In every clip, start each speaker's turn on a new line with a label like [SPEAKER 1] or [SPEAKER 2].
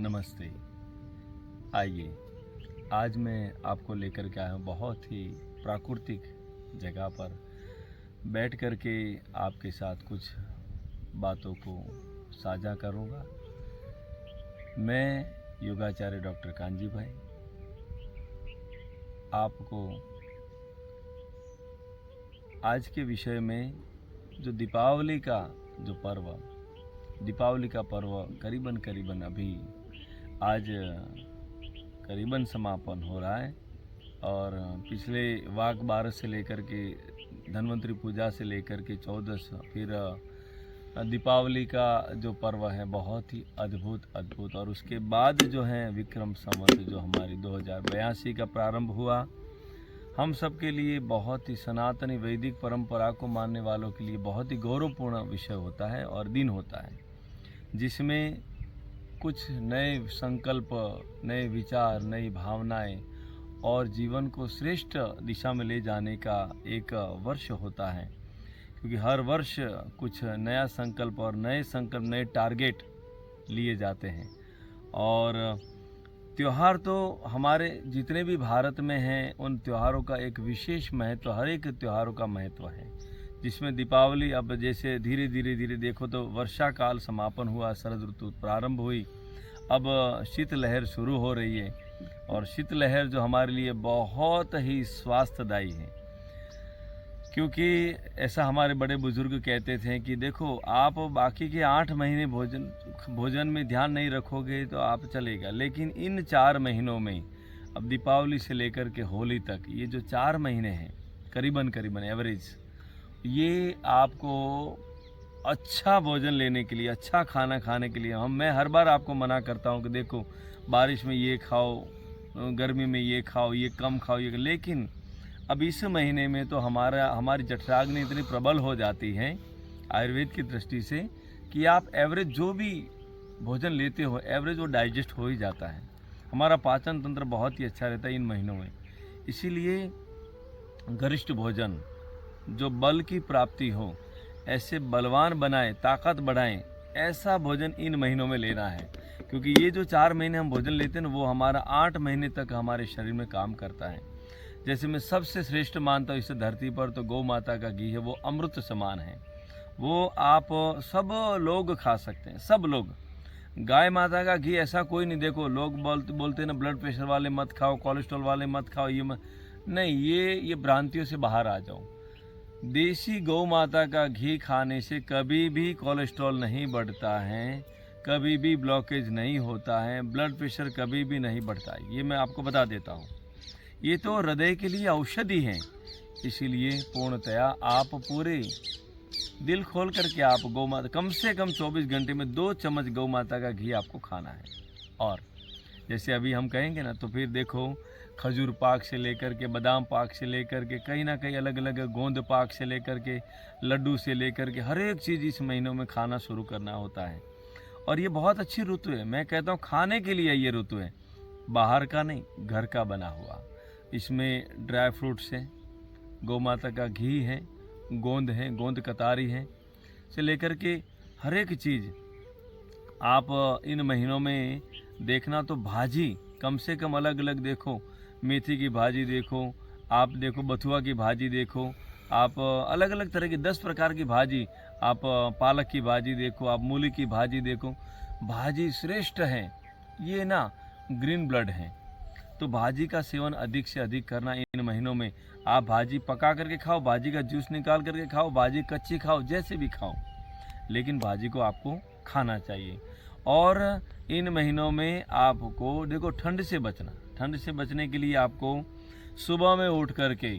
[SPEAKER 1] नमस्ते। आइए, आज मैं आपको लेकर के आया हूँ बहुत ही प्राकृतिक जगह पर बैठ कर के आपके साथ कुछ बातों को साझा करूँगा। मैं योगाचार्य डॉक्टर कांजी भाई आपको आज के विषय में जो दीपावली का पर्व करीबन अभी आज करीबन समापन हो रहा है और पिछले वाघ बारस से लेकर के धन्वंतरी पूजा से लेकर के 14 फिर दीपावली का जो पर्व है बहुत ही अद्भुत और उसके बाद जो है विक्रम संवत जो हमारी 2082 का प्रारंभ हुआ। हम सब के लिए बहुत ही सनातनी वैदिक परंपरा को मानने वालों के लिए बहुत ही गौरवपूर्ण विषय होता है और दिन होता है, जिसमें कुछ नए संकल्प, नए विचार, नई भावनाएं और जीवन को श्रेष्ठ दिशा में ले जाने का एक वर्ष होता है। क्योंकि हर वर्ष कुछ नया संकल्प और नए टारगेट लिए जाते हैं। और त्योहार तो हमारे जितने भी भारत में हैं उन त्योहारों का एक विशेष महत्व, हर एक त्योहारों का महत्व है, जिसमें दीपावली अब जैसे धीरे धीरे देखो तो वर्षा काल समापन हुआ, शरद ऋतु प्रारंभ हुई, अब शीतलहर शुरू हो रही है और शीतलहर जो हमारे लिए बहुत ही स्वास्थ्यदायी है। क्योंकि ऐसा हमारे बड़े बुजुर्ग कहते थे कि देखो आप बाकी के 8 महीने भोजन में ध्यान नहीं रखोगे तो आप चलेगा, लेकिन इन 4 महीनों में अब दीपावली से लेकर के होली तक ये जो 4 महीने हैं करीबन एवरेज, ये आपको अच्छा भोजन लेने के लिए, अच्छा खाना खाने के लिए मैं हर बार आपको मना करता हूँ कि देखो बारिश में ये खाओ, गर्मी में ये खाओ, ये कम खाओ, ये, लेकिन अब इस महीने में तो हमारी जठराग्नि इतनी प्रबल हो जाती है आयुर्वेद की दृष्टि से कि आप एवरेज जो भी भोजन लेते हो एवरेज वो डाइजेस्ट हो ही जाता है। हमारा पाचन तंत्र बहुत ही अच्छा रहता है इन महीनों में। इसीलिए गरिष्ठ भोजन जो बल की प्राप्ति हो, ऐसे बलवान बनाए, ताकत बढ़ाएं, ऐसा भोजन इन महीनों में लेना है। क्योंकि ये जो 4 महीने हम भोजन लेते हैं वो हमारा 8 महीने तक हमारे शरीर में काम करता है। जैसे मैं सबसे श्रेष्ठ मानता हूँ इस धरती पर तो गौ माता का घी है, वो अमृत समान है, वो आप सब लोग खा सकते हैं, सब लोग। गाय माता का घी ऐसा कोई नहीं, देखो लोग बोलते हैं ना ब्लड प्रेशर वाले मत खाओ, कोलेस्ट्रॉल वाले मत खाओ, ये मत, नहीं, ये भ्रांतियों से बाहर आ जाओ। देसी गौ माता का घी खाने से कभी भी कोलेस्ट्रॉल नहीं बढ़ता है, कभी भी ब्लॉकेज नहीं होता है, ब्लड प्रेशर कभी भी नहीं बढ़ता है, ये मैं आपको बता देता हूँ। ये तो हृदय के लिए औषधि है। इसीलिए पूर्णतया आप पूरे दिल खोल करके आप गौ माता कम से कम 24 घंटे में 2 चम्मच गौ माता का घी आपको खाना है। और जैसे अभी हम कहेंगे ना तो फिर देखो खजूर पाक से लेकर के, बादाम पाक से लेकर के, कहीं ना कहीं अलग अलग गोंद पाक से लेकर के, लड्डू से लेकर के, हर एक चीज़ इस महीनों में खाना शुरू करना होता है। और ये बहुत अच्छी ऋतु है, मैं कहता हूँ खाने के लिए ये ऋतु है, बाहर का नहीं, घर का बना हुआ। इसमें ड्राई फ्रूट्स है, गौ माता का घी है, गोंद कतारी है, से लेकर के हर एक चीज़ आप इन महीनों में देखना तो भाजी कम से कम अलग अलग देखो, मेथी की भाजी देखो, आप देखो बथुआ की भाजी देखो, आप अलग अलग तरह की 10 प्रकार की भाजी, आप पालक की भाजी देखो, आप मूली की भाजी देखो, भाजी श्रेष्ठ है। ये ना ग्रीन ब्लड है, तो भाजी का सेवन अधिक से अधिक करना इन महीनों में। आप भाजी पका करके खाओ, भाजी का जूस निकाल करके खाओ, भाजी कच्ची खाओ, जैसे भी खाओ, लेकिन भाजी को आपको खाना चाहिए। और इन महीनों में आपको देखो ठंड से बचने के लिए आपको सुबह में उठ करके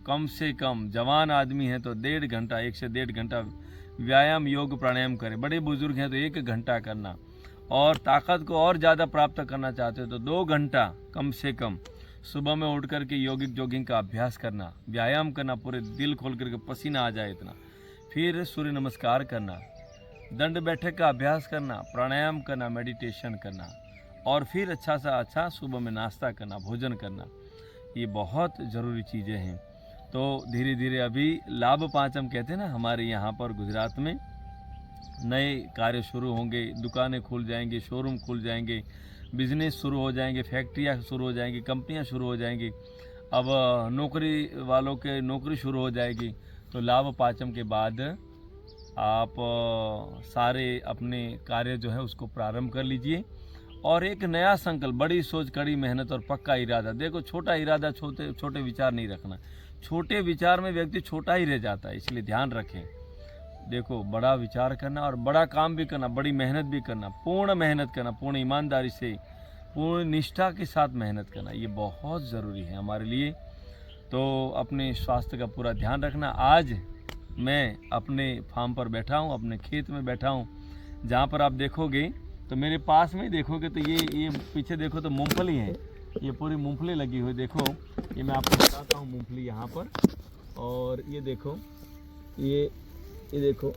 [SPEAKER 1] कम से कम, जवान आदमी है तो 1 से 1.5 घंटा व्यायाम, योग, प्राणायाम करें। बड़े बुजुर्ग हैं तो 1 घंटा करना, और ताकत को और ज़्यादा प्राप्त करना चाहते हो तो 2 घंटा कम से कम सुबह में उठ करके जॉगिंग का अभ्यास करना, व्यायाम करना, पूरे दिल खोल करके पसीना आ जाए इतना, फिर सूर्य नमस्कार करना, दंड बैठक का अभ्यास करना, प्राणायाम करना, मेडिटेशन करना, और फिर अच्छा सा अच्छा सुबह में नाश्ता करना, भोजन करना। ये बहुत ज़रूरी चीज़ें हैं। तो धीरे धीरे अभी लाभ पाँच हम कहते हैं ना हमारे यहाँ पर गुजरात में, नए कार्य शुरू होंगे, दुकानें खुल जाएंगी, शोरूम खुल जाएंगे, बिजनेस शुरू हो जाएंगे, फैक्ट्रियाँ शुरू हो जाएंगी, कंपनियाँ शुरू हो जाएंगी। अब नौकरी वालों के नौकरी शुरू हो जाएगी। तो लाभ पाचम के बाद आप सारे अपने कार्य जो है उसको प्रारंभ कर लीजिए और एक नया संकल्प, बड़ी सोच, कड़ी मेहनत और पक्का इरादा। देखो, छोटा इरादा, छोटे विचार नहीं रखना। छोटे विचार में व्यक्ति छोटा ही रह जाता है, इसलिए ध्यान रखें। देखो, बड़ा विचार करना और बड़ा काम भी करना, बड़ी मेहनत भी करना, पूर्ण मेहनत करना, पूर्ण ईमानदारी से, पूर्ण निष्ठा के साथ मेहनत करना, ये बहुत ज़रूरी है हमारे लिए। तो अपने स्वास्थ्य का पूरा ध्यान रखना। आज मैं अपने फार्म पर बैठा हूँ, अपने खेत में बैठा हूँ, जहाँ पर आप देखोगे तो मेरे पास में ही देखोगे तो ये पीछे देखो तो मूंगफली है, ये पूरी मूंगफली लगी हुई। देखो, ये मैं आपको बताता हूँ मूंगफली यहाँ पर। और ये देखो, ये देखो,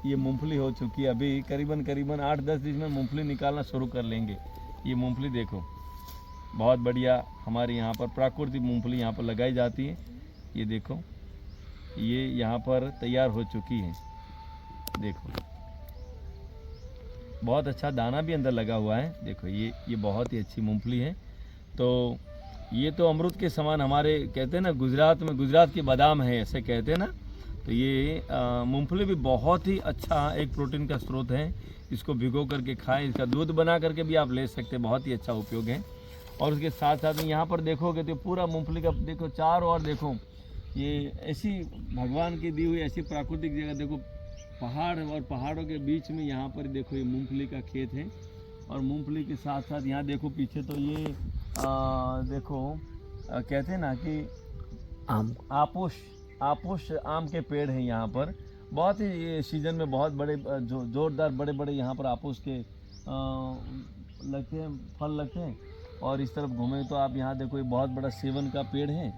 [SPEAKER 1] ये मूंगफली हो चुकी है। अभी करीबन 8-10 दिन में मूंगफली निकालना शुरू कर लेंगे। ये मूंगफली देखो, बहुत बढ़िया हमारे यहाँ पर प्राकृतिक मूंगफली यहाँ पर लगाई जाती है। ये देखो, ये यहाँ पर तैयार हो चुकी है। देखो, बहुत अच्छा दाना भी अंदर लगा हुआ है। देखो, ये बहुत ही अच्छी मूंगफली है। तो ये तो अमृत के समान, हमारे कहते हैं ना गुजरात के बादाम है, ऐसे कहते हैं ना। तो ये मूंगफली भी बहुत ही अच्छा एक प्रोटीन का स्रोत है। इसको भिगो करके खाएं, इसका दूध बना करके भी आप ले सकते हैं, बहुत ही अच्छा उपयोग है। और उसके साथ साथ में यहाँ पर देखोगे तो पूरा मूंगफली का देखो, चारों ओर देखो, ये ऐसी भगवान की दी हुई ऐसी प्राकृतिक जगह। देखो, पहाड़ और पहाड़ों के बीच में यहाँ पर देखो ये मूंगफली का खेत है। और मूंगफली के साथ साथ यहाँ देखो पीछे तो ये देखो कहते हैं ना कि आपूस आम के पेड़ हैं यहाँ पर। बहुत ही ये सीजन में बहुत बड़े जोरदार बड़े यहाँ पर आपूस के लगते हैं, फल लगते हैं। और इस तरफ घूमें तो आप यहाँ देखो, ये बहुत बड़ा सेवन का पेड़ है।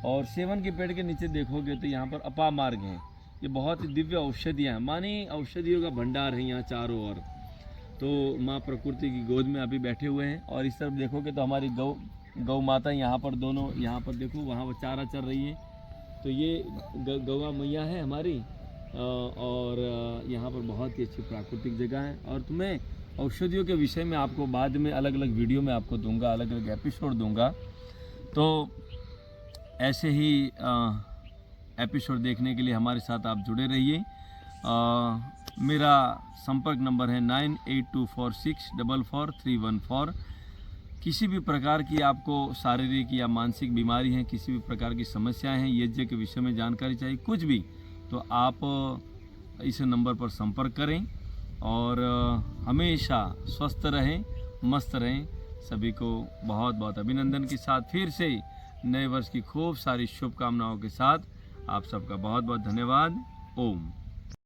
[SPEAKER 1] और सेवन के पेड़ के नीचे देखोगे तो यहाँ पर अपामार्ग है। ये बहुत ही दिव्य औषधियाँ हैं, मानी औषधियों का भंडार है यहाँ चारों ओर। तो माँ प्रकृति की गोद में अभी बैठे हुए हैं। और इस तरफ देखोगे तो हमारी गौ माता यहाँ पर दोनों, यहाँ पर देखो, वहाँ वो चारा चर रही है। तो ये गौवा मैया है हमारी। और यहाँ पर बहुत ही अच्छी प्राकृतिक जगह है। और तुम्हें औषधियों के विषय में आपको बाद में अलग अलग वीडियो में आपको दूंगा, अलग अलग एपिसोड दूंगा। तो ऐसे ही एपिसोड देखने के लिए हमारे साथ आप जुड़े रहिए। मेरा संपर्क नंबर है 9824644314। किसी भी प्रकार की आपको शारीरिक या मानसिक बीमारी है, किसी भी प्रकार की समस्याएं हैं, यज्ञ के विषय में जानकारी चाहिए, कुछ भी, तो आप इस नंबर पर संपर्क करें। और हमेशा स्वस्थ रहें, मस्त रहें। सभी को बहुत बहुत अभिनंदन के साथ फिर से नए वर्ष की खूब सारी शुभकामनाओं के साथ आप सबका बहुत बहुत धन्यवाद। ओम।